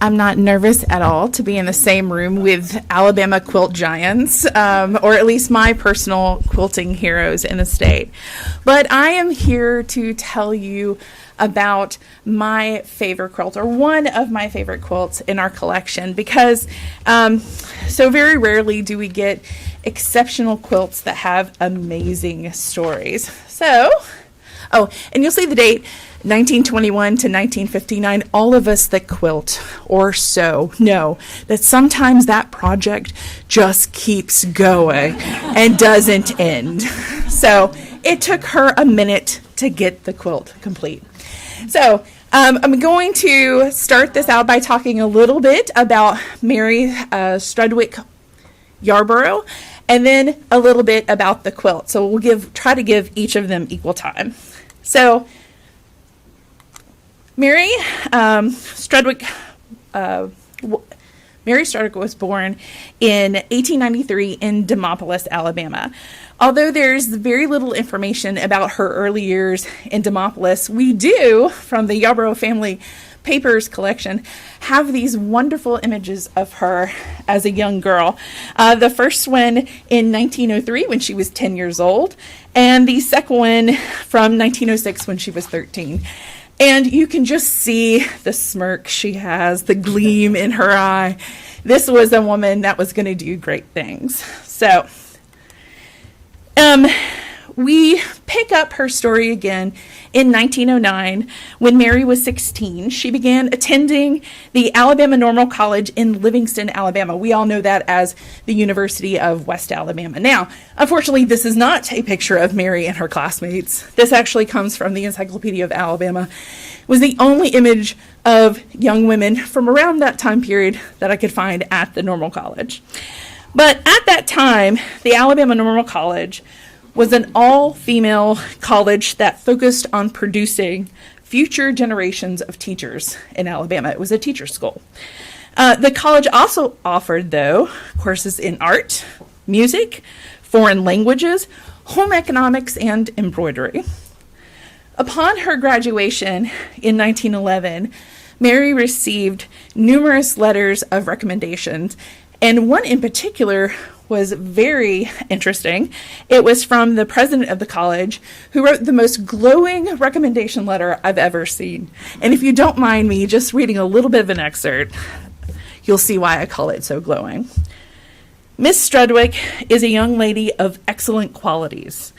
I'm not nervous at all to be in the same room with Alabama quilt giants, or at least my personal quilting heroes in the state. But I am here to tell you about my favorite quilt, or one of my favorite quilts in our collection, because so very rarely do we get exceptional quilts that have amazing stories. So, and you'll see the date, 1921 to 1959, all of us that quilt or sew know that sometimes that project just keeps going and doesn't end. So it took her a minute to get the quilt complete. So I'm going to start this out by talking a little bit about Mary Strudwick Yarbrough, and then a little bit about the quilt. So we'll try to give each of them equal time. So Mary Strudwick was born in 1893 in Demopolis, Alabama. Although there's very little information about her early years in Demopolis, we do, from the Yarbrough family papers collection, have these wonderful images of her as a young girl. The first one in 1903 when she was 10 years old, and the second one from 1906 when she was 13. And you can just see the smirk she has, the gleam in her eye. This was a woman that was going to do great things. So, we pick up her story again in 1909 when Mary was 16. She began attending the Alabama Normal College in Livingston, Alabama. We all know that as the University of West Alabama. Now, unfortunately, this is not a picture of Mary and her classmates. This actually comes from the Encyclopedia of Alabama. It was the only image of young women from around that time period that I could find at the Normal College. But at that time, the Alabama Normal College was an all-female college that focused on producing future generations of teachers in Alabama. It was a teacher school. The college also offered, though, courses in art, music, foreign languages, home economics, and embroidery. Upon her graduation in 1911, Mary received numerous letters of recommendations, and one in particular was very interesting. It was from the president of the college, who wrote the most glowing recommendation letter I've ever seen. And if you don't mind me just reading a little bit of an excerpt, you'll see why I call it so glowing. Miss Strudwick is a young lady of excellent qualities,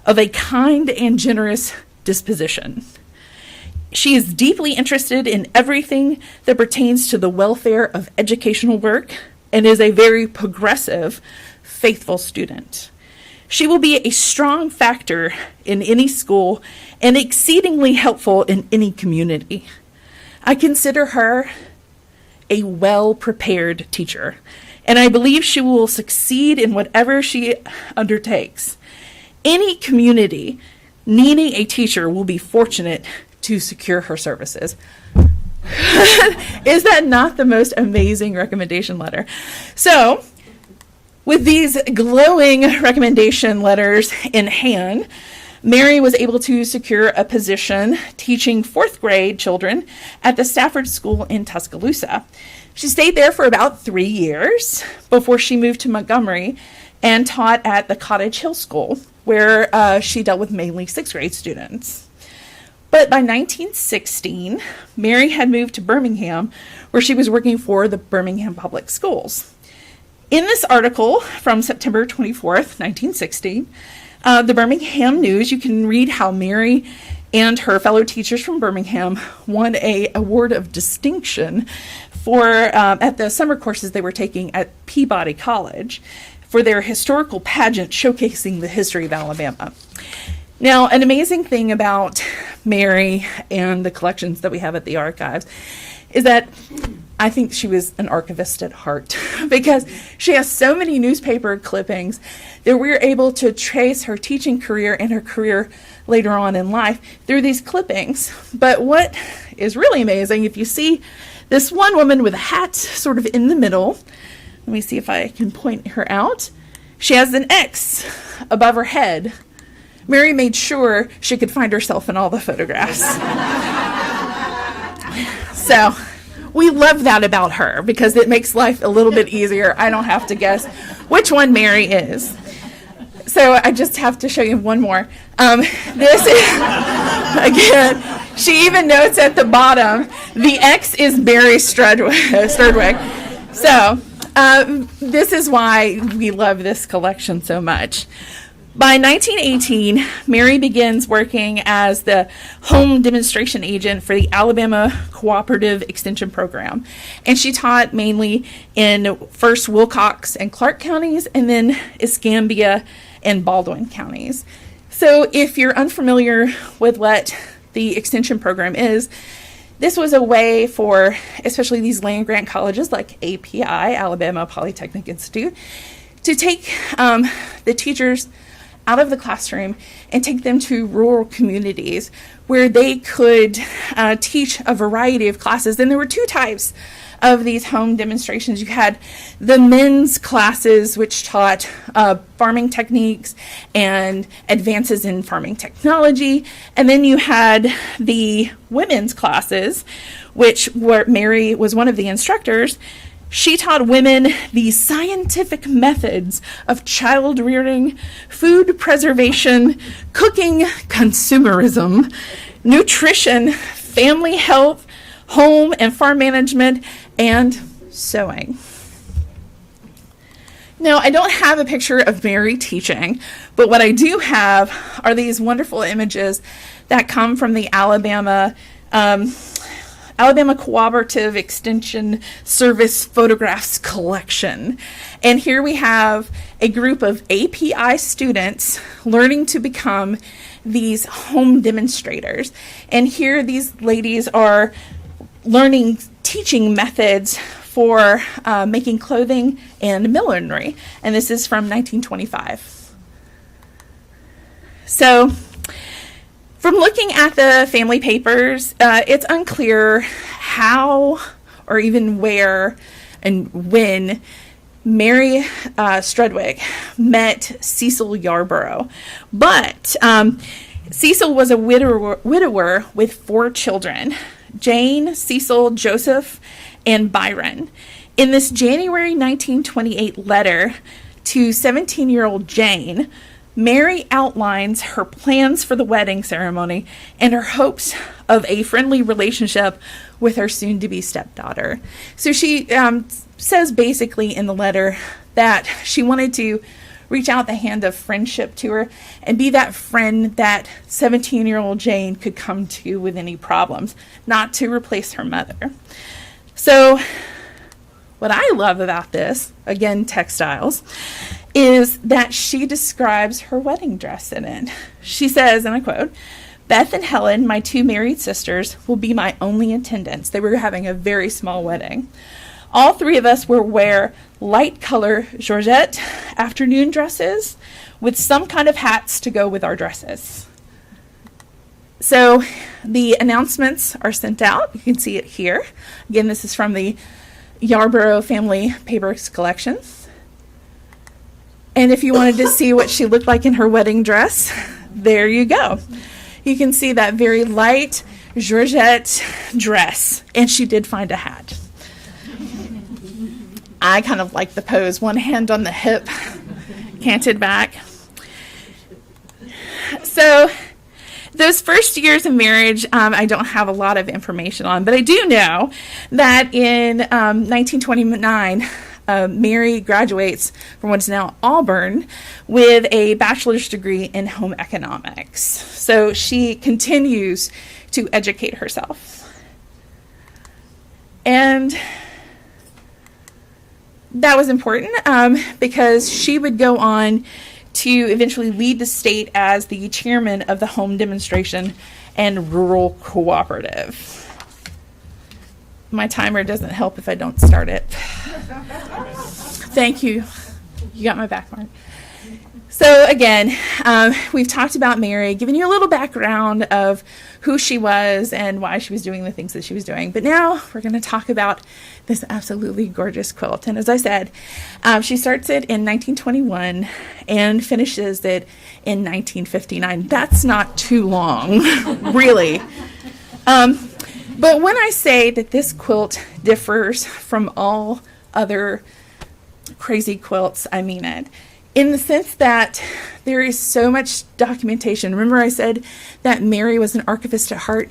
of a kind and generous disposition. She is deeply interested in everything that pertains to the welfare of educational work, and is a very progressive, faithful student. She will be a strong factor in any school and exceedingly helpful in any community. I consider her a well-prepared teacher, and I believe she will succeed in whatever she undertakes. Any community needing a teacher will be fortunate to secure her services. Is that not the most amazing recommendation letter? So, with these glowing recommendation letters in hand, Mary was able to secure a position teaching fourth grade children at the Stafford School in Tuscaloosa. She stayed there for about 3 years before she moved to Montgomery and taught at the Cottage Hill School, where she dealt with mainly sixth grade students. But by 1916, Mary had moved to Birmingham, where she was working for the Birmingham Public Schools. In this article from September 24th, 1916, the Birmingham News, you can read how Mary and her fellow teachers from Birmingham won an award of distinction for at the summer courses they were taking at Peabody College for their historical pageant showcasing the history of Alabama. Now, an amazing thing about Mary and the collections that we have at the archives is that I think she was an archivist at heart, because she has so many newspaper clippings that we're able to trace her teaching career and her career later on in life through these clippings. But what is really amazing, if you see this one woman with a hat sort of in the middle, let me see if I can point her out. She has an X above her head. Mary made sure she could find herself in all the photographs. So, we love that about her because it makes life a little bit easier. I don't have to guess which one Mary is. So I just have to show you one more. This is, again, she even notes at the bottom, the X is Mary Sturdwick. So this is why we love this collection so much. By 1918, Mary begins working as the home demonstration agent for the Alabama Cooperative Extension Program. And she taught mainly in first Wilcox and Clark counties and then Escambia and Baldwin counties. So if you're unfamiliar with what the extension program is, this was a way for especially these land grant colleges like API, Alabama Polytechnic Institute, to take the teachers out of the classroom and take them to rural communities where they could teach a variety of classes. And there were two types of these home demonstrations. You had the men's classes, which taught farming techniques and advances in farming technology. And then you had the women's classes, which were Mary was one of the instructors. She taught women the scientific methods of child rearing, food preservation, cooking, consumerism, nutrition, family health, home and farm management, and sewing. Now, I don't have a picture of Mary teaching, but what I do have are these wonderful images that come from the Alabama Cooperative Extension Service Photographs collection. And here we have a group of API students learning to become these home demonstrators. And here these ladies are learning teaching methods for making clothing and millinery. And this is from 1925. So, from looking at the family papers, it's unclear how or even where and when Mary Sturdwick met Cecil Yarbrough. But Cecil was a widower with 4 children, Jane, Cecil, Joseph, and Byron. In this January 1928 letter to 17-year-old Jane, Mary outlines her plans for the wedding ceremony and her hopes of a friendly relationship with her soon-to-be stepdaughter. So she says basically in the letter that she wanted to reach out the hand of friendship to her and be that friend that 17-year-old Jane could come to with any problems, not to replace her mother. So what I love about this, again, textiles, is that she describes her wedding dress in it. She says, and I quote, "Beth and Helen, my 2 married sisters, will be my only attendants." They were having a very small wedding. "All 3 of us will wear light color georgette afternoon dresses with some kind of hats to go with our dresses." So the announcements are sent out. You can see it here. Again, this is from the Yarbrough Family Papers Collection. And if you wanted to see what she looked like in her wedding dress, there you go. You can see that very light georgette dress. And she did find a hat. I kind of like the pose, one hand on the hip, canted back. So those first years of marriage, I don't have a lot of information on, but I do know that in 1929, Mary graduates from what's now Auburn with a bachelor's degree in home economics. So she continues to educate herself. And that was important because she would go on to eventually lead the state as the chairman of the Home Demonstration and Rural Cooperative. My timer doesn't help if I don't start it. Thank you. You got my back, Mark. So again, we've talked about Mary, given you a little background of who she was and why she was doing the things that she was doing. But now we're going to talk about this absolutely gorgeous quilt. And as I said, she starts it in 1921 and finishes it in 1959. That's not too long, really. But when I say that this quilt differs from all other crazy quilts, I mean it. In the sense that there is so much documentation. Remember I said that Mary was an archivist at heart?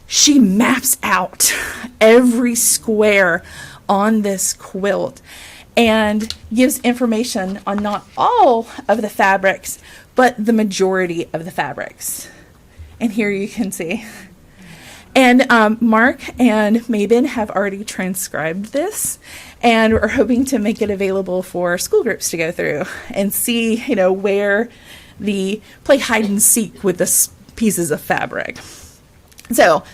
She maps out every square on this quilt and gives information on not all of the fabrics, but the majority of the fabrics. And here you can see. And Mark and Mabin have already transcribed this, and we're hoping to make it available for school groups to go through and see, where the play hide and seek with the pieces of fabric. So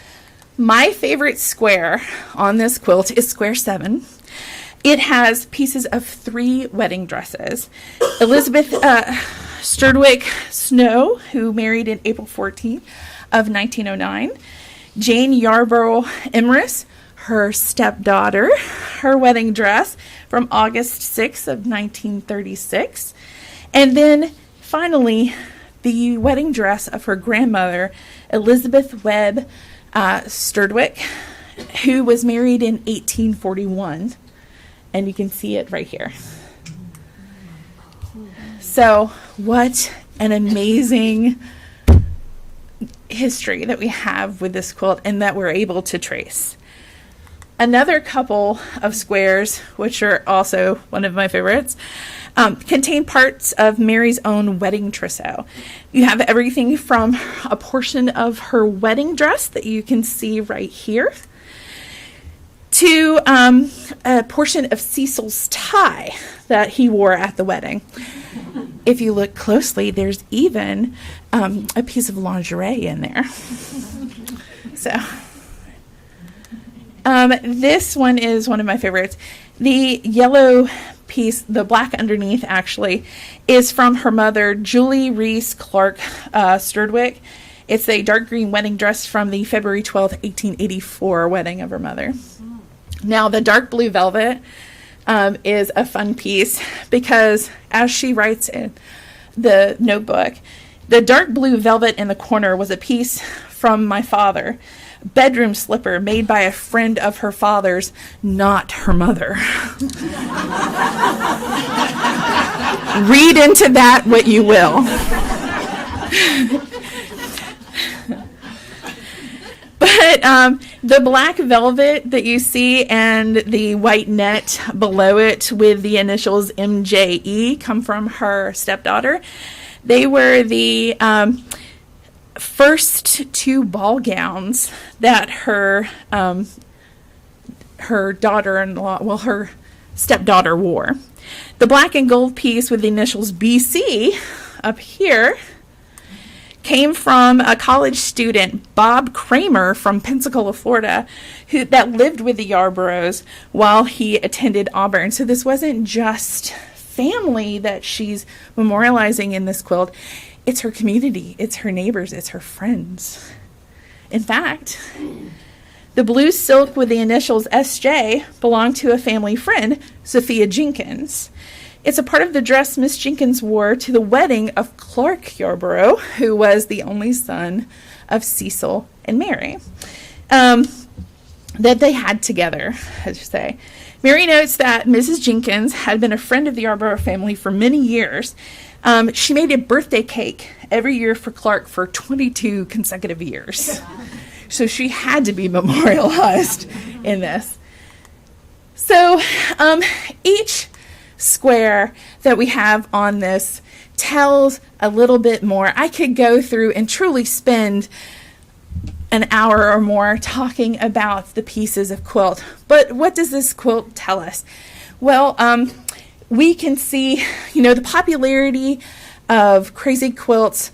my favorite square on this quilt is square 7. It has pieces of 3 wedding dresses. Elizabeth Sturdwick Snow, who married in April 14th of 1909. Jane Yarbrough Emrys, her stepdaughter, her wedding dress from August 6th of 1936. And then finally, the wedding dress of her grandmother, Elizabeth Webb Sturdwick, who was married in 1841. And you can see it right here. So what an amazing history that we have with this quilt and that we're able to trace. Another couple of squares, which are also one of my favorites, contain parts of Mary's own wedding trousseau. You have everything from a portion of her wedding dress that you can see right here to a portion of Cecil's tie that he wore at the wedding. If you look closely, there's even a piece of lingerie in there. So this one is one of my favorites. The yellow piece, the black underneath actually, is from her mother, Julie Reese Clark Sturdwick. It's a dark green wedding dress from the February 12th, 1884 wedding of her mother. Now, the dark blue velvet is a fun piece because, as she writes in the notebook, the dark blue velvet in the corner was a piece from my father, bedroom slipper made by a friend of her father's, not her mother. Read into that what you will. But the black velvet that you see and the white net below it with the initials MJE come from her stepdaughter. They were the first 2 ball gowns that her daughter-in-law, her stepdaughter wore. The black and gold piece with the initials BC up here came from a college student, Bob Kramer from Pensacola, Florida, that lived with the Yarbroughs while he attended Auburn. So this wasn't just family that she's memorializing in this quilt. It's her community, it's her neighbors, it's her friends. In fact, the blue silk with the initials SJ belonged to a family friend, Sophia Jenkins. It's a part of the dress Miss Jenkins wore to the wedding of Clark Yarbrough, who was the only son of Cecil and Mary, that they had together, as you say. Mary notes that Mrs. Jenkins had been a friend of the Yarbrough family for many years. She made a birthday cake every year for Clark for 22 consecutive years. So she had to be memorialized in this. So each square that we have on this tells a little bit more. I could go through and truly spend an hour or more talking about the pieces of quilt. But what does this quilt tell us? Well, we can see, the popularity of crazy quilts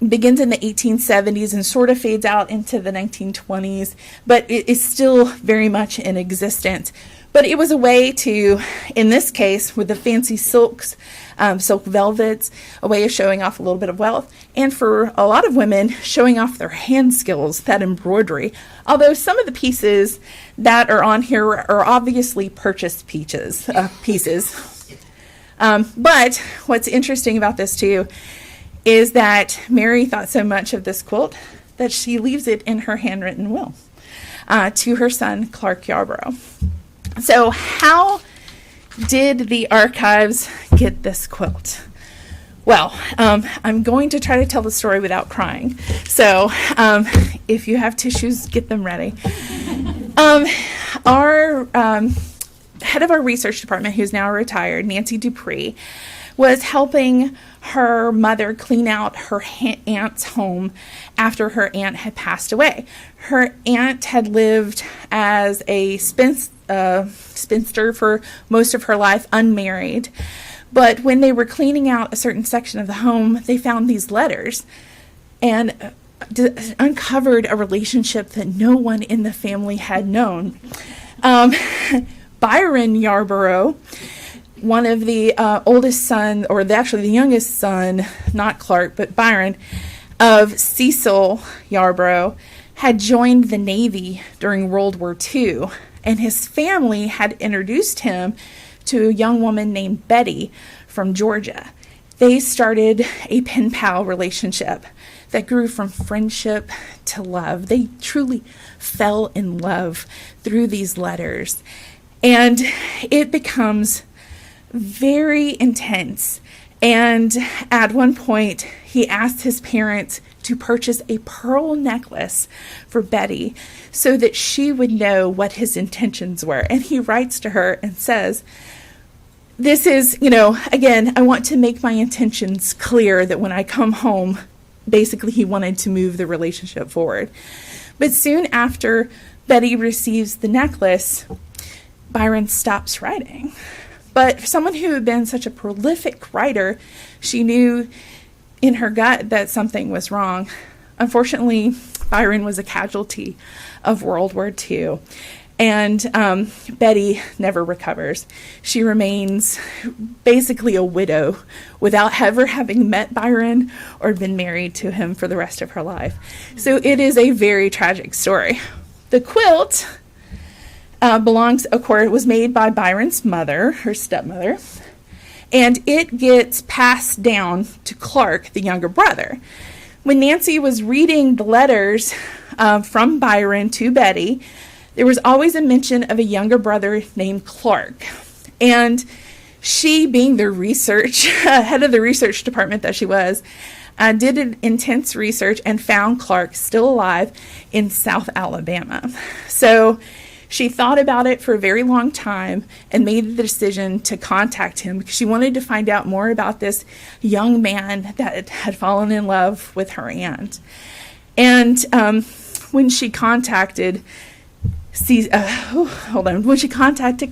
begins in the 1870s and sort of fades out into the 1920s, but it is still very much in existence. But it was a way to, in this case, with the fancy silks, silk velvets, a way of showing off a little bit of wealth, and for a lot of women, showing off their hand skills, that embroidery. Although some of the pieces that are on here are obviously purchased pieces. But what's interesting about this, too, is that Mary thought so much of this quilt that she leaves it in her handwritten will. to her son, Clark Yarbrough. So how did the archives get this quilt? Well, I'm going to try to tell the story without crying. So if you have tissues, get them ready. Our head of our research department, who's now retired, Nancy Dupree, was helping her mother clean out her aunt's home after her aunt had passed away. Her aunt had lived as a spinster for most of her life, unmarried. But when they were cleaning out a certain section of the home, they found these letters and uncovered a relationship that no one in the family had known. Byron Yarbrough, one of the oldest son, or actually the youngest son, not Clark, but Byron, of Cecil Yarbrough, had joined the Navy during World War II, and his family had introduced him to a young woman named Betty from Georgia. They started a pen pal relationship that grew from friendship to love. They truly fell in love through these letters, and it becomes very intense. And at one point, he asked his parents to purchase a pearl necklace for Betty so that she would know what his intentions were. And he writes to her and says, this is, again, I want to make my intentions clear that when I come home, basically he wanted to move the relationship forward. But soon after Betty receives the necklace, Byron stops writing. But for someone who had been such a prolific writer, she knew in her gut that something was wrong. Unfortunately, Byron was a casualty of World War II, and Betty never recovers. She remains basically a widow without ever having met Byron or been married to him for the rest of her life. So it is a very tragic story. The quilt was made by Byron's mother, her stepmother, and it gets passed down to Clark, the younger brother. When Nancy was reading the letters from Byron to Betty, there was always a mention of a younger brother named Clark. And she, being the head of the research department that she was, did an intense research and found Clark still alive in South Alabama. So she thought about it for a very long time and made the decision to contact him because she wanted to find out more about this young man that had fallen in love with her aunt. And when she contacted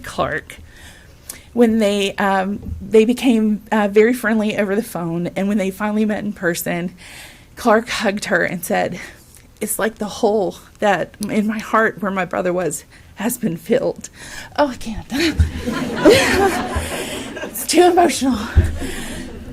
Clark, when they became very friendly over the phone, and when they finally met in person, Clark hugged her and said, "It's like the hole that in my heart where my brother was has been filled." Oh, I can't. It's too emotional.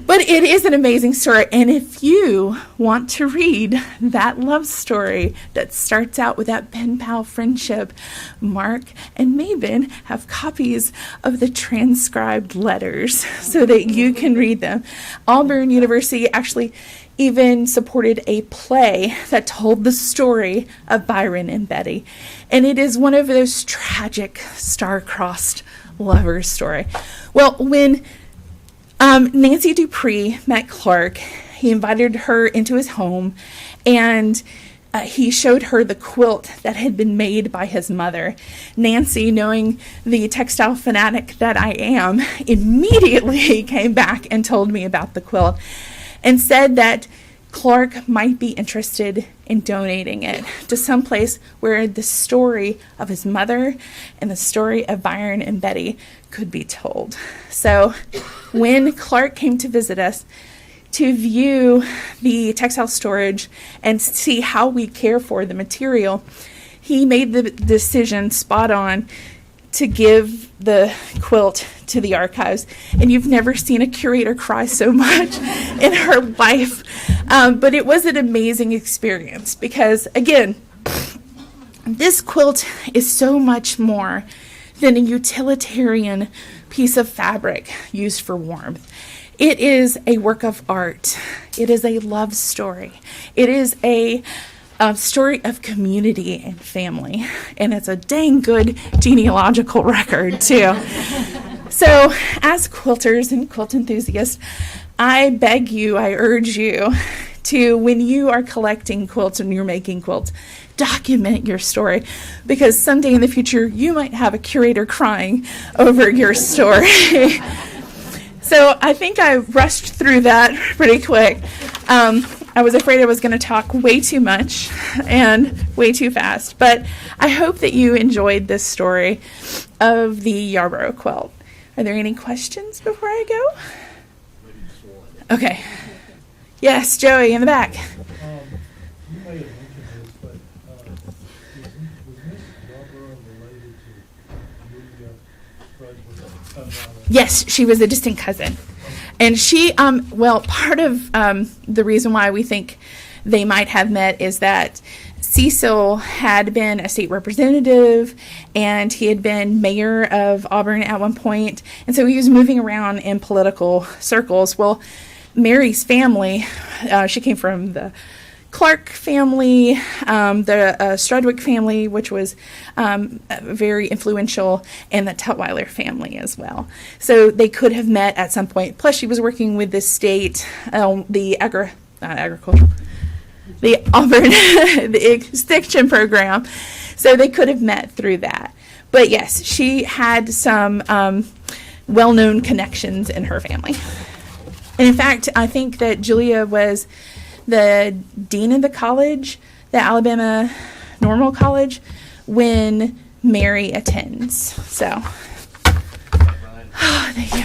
But it is an amazing story. And if you want to read that love story that starts out with that pen pal friendship, Mark and Mabon have copies of the transcribed letters so that you can read them. Auburn University actually even supported a play that told the story of Byron and Betty. And it is one of those tragic, star-crossed lovers story. Well, when Nancy Dupree met Clark, he invited her into his home, and he showed her the quilt that had been made by his mother. Nancy, knowing the textile fanatic that I am, immediately came back and told me about the quilt and said that Clark might be interested in donating it to some place where the story of his mother and the story of Byron and Betty could be told. So when Clark came to visit us to view the textile storage and see how we care for the material, he made the decision spot on to give the quilt to the archives. And you've never seen a curator cry so much in her life. But it was an amazing experience because, again, this quilt is so much more than a utilitarian piece of fabric used for warmth. It is a work of art. It is a love story. It is a a story of community and family. And it's a dang good genealogical record, too. So, as quilters and quilt enthusiasts, I beg you, I urge you to, when you are collecting quilts and you're making quilts, document your story, because someday in the future you might have a curator crying over your story. So I think I rushed through that pretty quick. I was afraid I was going to talk way too much and way too fast, but I hope that you enjoyed this story of the Yarbrough quilt. Are there any questions before I go? Okay. Yes, Joey in the back. You may have mentioned this, but was Miss Yarbrough related to Julia? Yes, she was a distant cousin. And she, part of the reason why we think they might have met is that Cecil had been a state representative and he had been mayor of Auburn at one point. And so he was moving around in political circles. Well, Mary's family, she came from the Clark family, the Strudwick family, which was very influential, and the Tutwiler family as well. So they could have met at some point. Plus, she was working with the state, the Auburn, the extension program. So they could have met through that. But yes, she had some well-known connections in her family. And in fact, I think that Julia was the dean of the college, the Alabama Normal College, when Mary attends. So, thank you.